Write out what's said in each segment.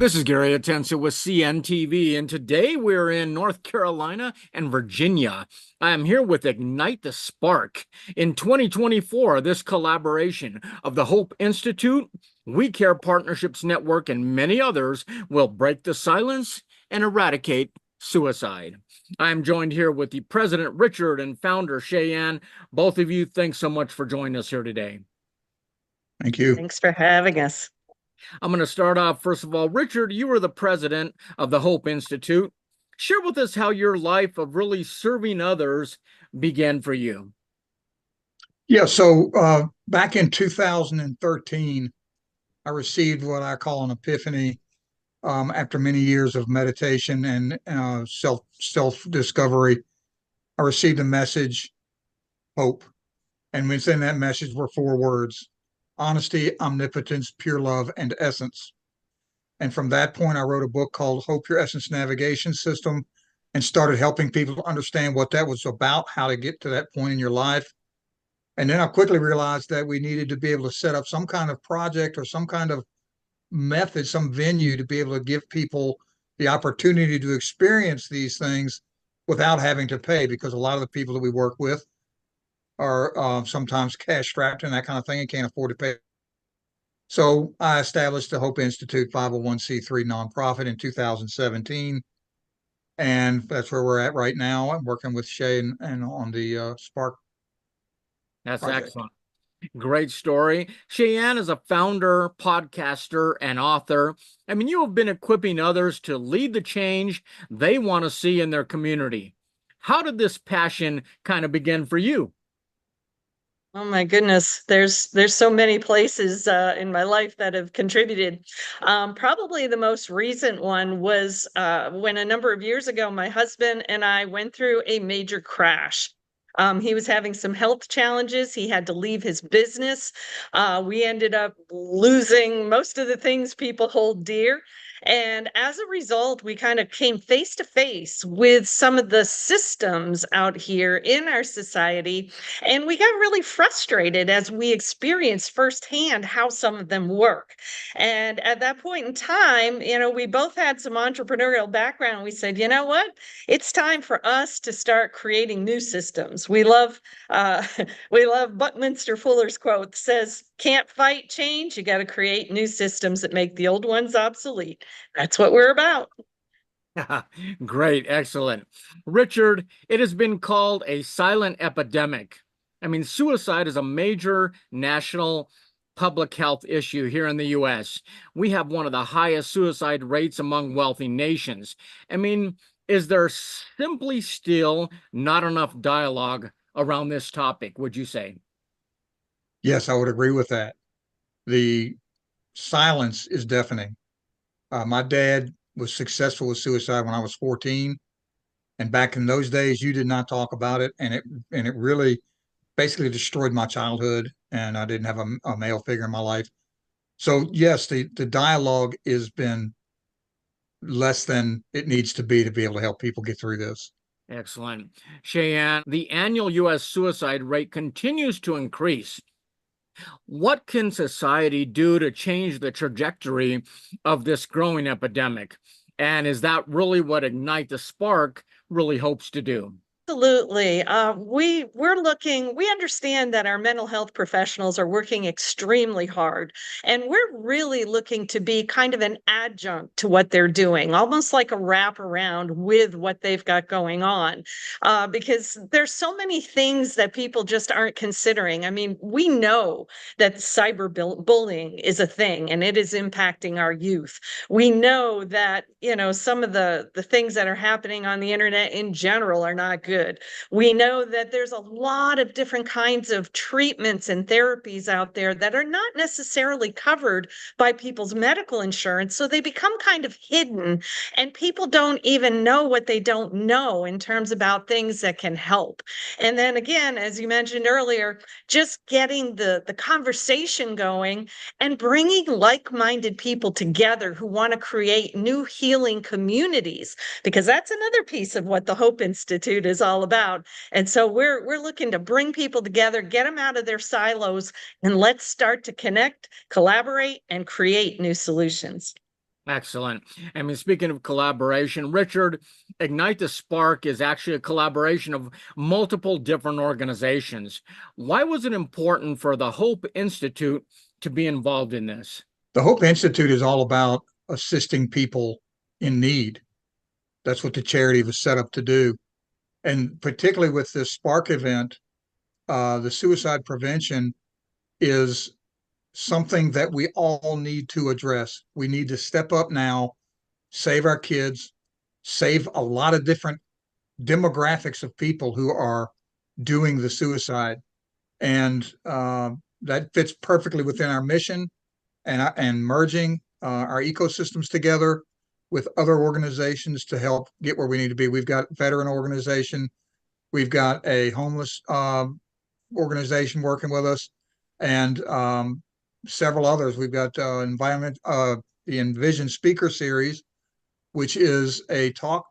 This is Gary Atensa with CNTV, and today we're in North Carolina and Virginia. I am here with Ignite the Spark. In 2024, this collaboration of the H.O.P.E Institute, We Care Partnerships Network, and many others will break the silence and eradicate suicide. I'm joined here with the President Richard and founder Sheyenne. Both of you, thanks so much for joining us here today. Thank you. Thanks for having us. I'm going to start off, first of all, Richard, you are the president of the H.O.P.E Institute. Share with us how your life of really serving others began for you. Yeah, so back in 2013, I received what I call an epiphany after many years of meditation and self-discovery. I received a message, hope, and within that message were four words: honesty, omnipotence, pure love, and essence. And from that point, I wrote a book called Hope Your Essence Navigation System and started helping people to understand what that was about, how to get to that point in your life. And then I quickly realized that we needed to be able to set up some kind of project or some kind of method, some venue to be able to give people the opportunity to experience these things without having to pay, because a lot of the people that we work with are sometimes cash strapped and that kind of thing and can't afford to pay. So I established the Hope Institute 501c3 nonprofit in 2017. And that's where we're at right now. I'm working with Shay and on the Spark That's project. excellent. Great story. Sheyenne is a founder, podcaster, and author. I mean, you have been equipping others to lead the change they want to see in their community. How did this passion kind of begin for you? Oh my goodness, there's so many places in my life that have contributed. Probably the most recent one was when a number of years ago, my husband and I went through a major crash. He was having some health challenges. He had to leave his business. We ended up losing most of the things people hold dear. And as a result, we kind of came face to face with some of the systems out here in our society. And we got really frustrated as we experienced firsthand how some of them work. And at that point in time, we both had some entrepreneurial background. We said, you know what? It's time for us to start creating new systems. We love we love Buckminster Fuller's quote that says, "Can't fight change. You got to create new systems that make the old ones obsolete." That's what we're about. Great, excellent. Richard, it has been called a silent epidemic. I mean, suicide is a major national public health issue here in the US. We have one of the highest suicide rates among wealthy nations. I mean, is there simply still not enough dialogue around this topic, would you say? Yes, I would agree with that. The silence is deafening. My dad was successful with suicide when I was 14. And back in those days, you did not talk about it. And it really basically destroyed my childhood. And I didn't have a male figure in my life. So yes, the dialogue has been less than it needs to be able to help people get through this. Excellent. Cheyenne, the annual U.S. suicide rate continues to increase. What can society do to change the trajectory of this growing epidemic? And is that really what Ignite the Spark really hopes to do? Absolutely. We understand that our mental health professionals are working extremely hard, and we're really looking to be kind of an adjunct to what they're doing, almost like a wraparound with what they've got going on, because there's so many things that people just aren't considering. I mean, we know that cyberbullying is a thing, and it is impacting our youth. We know that, some of the things that are happening on the internet in general are not good. We know that there's a lot of different kinds of treatments and therapies out there that are not necessarily covered by people's medical insurance. So they become kind of hidden, and people don't even know what they don't know in terms about things that can help. And then again, as you mentioned earlier, just getting the conversation going and bringing like-minded people together who want to create new healing communities, because that's another piece of what the Hope Institute is all about. And so we're looking to bring people together, get them out of their silos, and let's start to connect, collaborate, and create new solutions. Excellent. I mean, speaking of collaboration, Richard, Ignite the Spark is actually a collaboration of multiple different organizations. Why was it important for the Hope Institute to be involved in this? The Hope Institute is all about assisting people in need. That's what the charity was set up to do. And particularly with this Spark event, the suicide prevention is something that we all need to address. We need to step up now, save our kids, save a lot of different demographics of people who are doing the suicide. And that fits perfectly within our mission and merging our ecosystems together with other organizations to help get where we need to be. We've got veteran organization, we've got a homeless organization working with us, and several others. We've got the Envision Speaker Series, which is a talk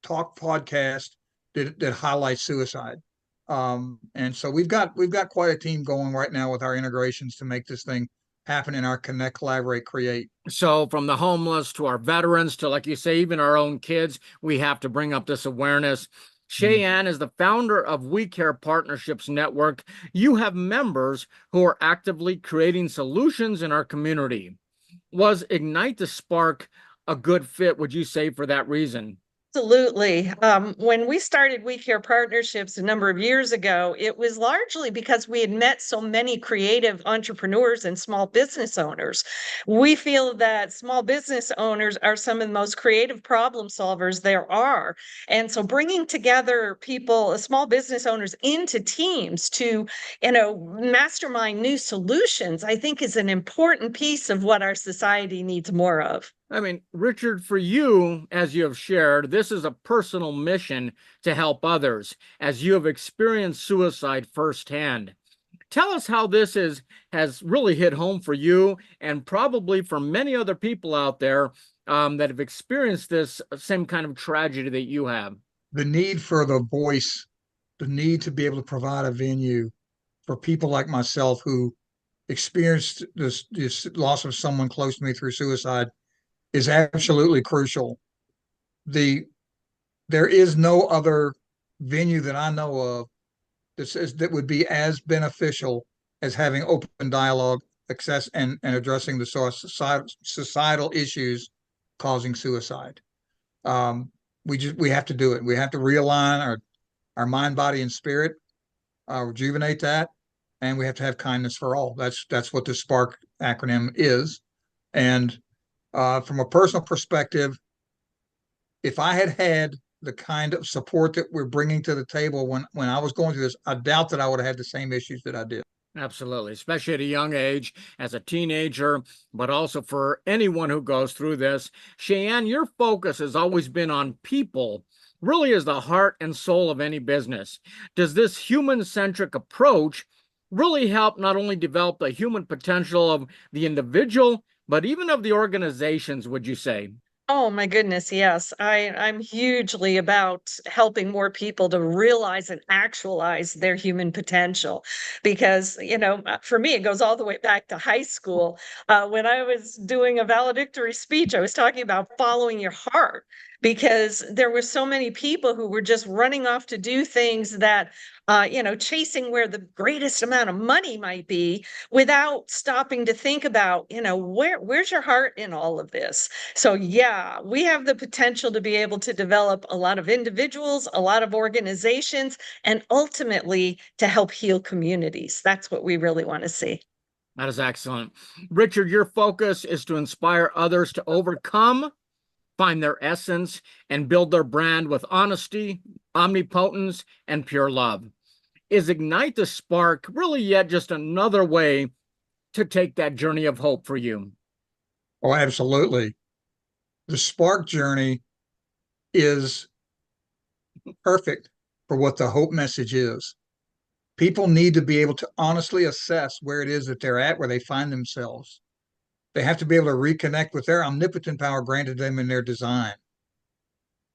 podcast that highlights suicide. And so we've got quite a team going right now with our integrations to make this thing happen in our connect, collaborate, create. So, from the homeless to our veterans to, like you say, even our own kids, we have to bring up this awareness. Sheyenne is the founder of We Care Partnerships Network. You have members who are actively creating solutions in our community. Was Ignite the Spark a good fit, would you say, for that reason? Absolutely. When we started We Care Partnerships a number of years ago, it was largely because we had met so many creative entrepreneurs and small business owners. We feel that small business owners are some of the most creative problem solvers there are. And so bringing together people, small business owners into teams to, mastermind new solutions, I think is an important piece of what our society needs more of. I mean, Richard, for you, as you have shared, this is a personal mission to help others, as you have experienced suicide firsthand. Tell us how has really hit home for you and probably for many other people out there that have experienced this same kind of tragedy that you have. The need for the voice, the need to be able to provide a venue for people like myself who experienced this loss of someone close to me through suicide is absolutely crucial. The There is no other venue that I know of that would be as beneficial as having open dialogue, access, and addressing the societal issues causing suicide. We have to do it. We have to realign our mind, body, and spirit, rejuvenate that, and we have to have kindness for all. That's what the Spark acronym is. And from a personal perspective, if I had the kind of support that we're bringing to the table when I was going through this, I doubt that I would have had the same issues that I did. Absolutely, especially at a young age, as a teenager, but also for anyone who goes through this. Sheyenne, your focus has always been on people, really is the heart and soul of any business. Does this human-centric approach really help not only develop the human potential of the individual, but even of the organizations, would you say? Oh my goodness, yes. I'm hugely about helping more people to realize and actualize their human potential because, for me, it goes all the way back to high school. When I was doing a valedictory speech, I was talking about following your heart because there were so many people who were just running off to do things that, chasing where the greatest amount of money might be without stopping to think about, where's your heart in all of this? So, yeah, we have the potential to be able to develop a lot of individuals, a lot of organizations, and ultimately to help heal communities. That's what we really want to see. That is excellent. Richard, your focus is to inspire others to overcome, find their essence, and build their brand with honesty, omnipotence, and pure love. Is Ignite the Spark really yet just another way to take that journey of hope for you? Oh, absolutely. The Spark journey is perfect for what the hope message is. People need to be able to honestly assess where it is that they're at, where they find themselves. They have to be able to reconnect with their omnipotent power granted them in their design.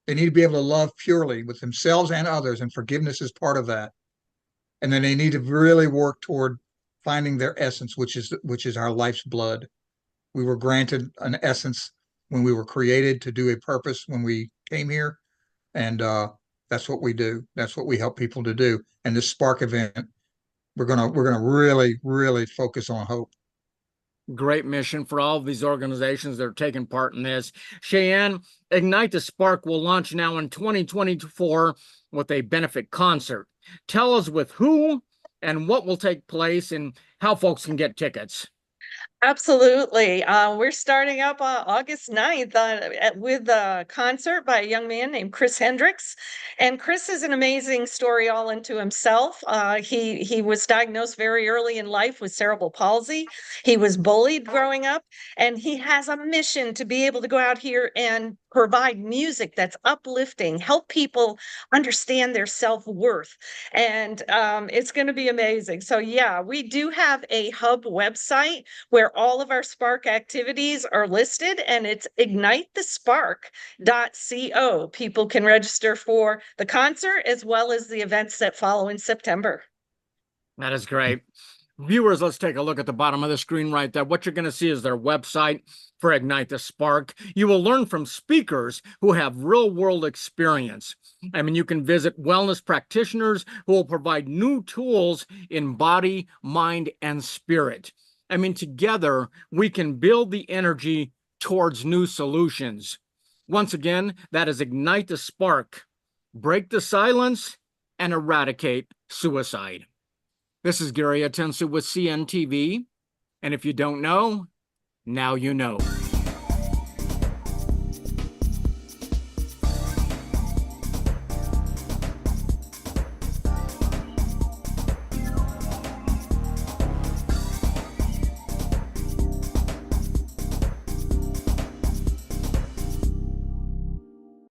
They need to be able to love purely with themselves and others, and forgiveness is part of that. And then they need to really work toward finding their essence, which is our life's blood. We were granted an essence when we were created to do a purpose when we came here. And that's what we do. That's what we help people to do. And this Spark event, we're gonna really, really focus on hope. Great mission for all of these organizations that are taking part in this. Sheyenne, Ignite the Spark will launch now in 2024 with a benefit concert. Tell us with who and what will take place and how folks can get tickets. Absolutely. We're starting up August 9th with a concert by a young man named Chris Hendricks. And Chris is an amazing story all into himself. He was diagnosed very early in life with cerebral palsy. He was bullied growing up, and he has a mission to be able to go out here and provide music that's uplifting, help people understand their self-worth. And it's going to be amazing. So yeah, we do have a Hub website where all of our Spark activities are listed, and it's ignitethespark.co. People can register for the concert as well as the events that follow in September. That is great. Viewers, let's take a look at the bottom of the screen right there. What you're going to see is their website for Ignite the Spark. You will learn from speakers who have real-world experience. I mean, you can visit wellness practitioners who will provide new tools in body, mind, and spirit. I mean, together, we can build the energy towards new solutions. Once again, that is Ignite the Spark. Break the silence and eradicate suicide. This is Gary Atensu with CNTV, and if you don't know, now you know.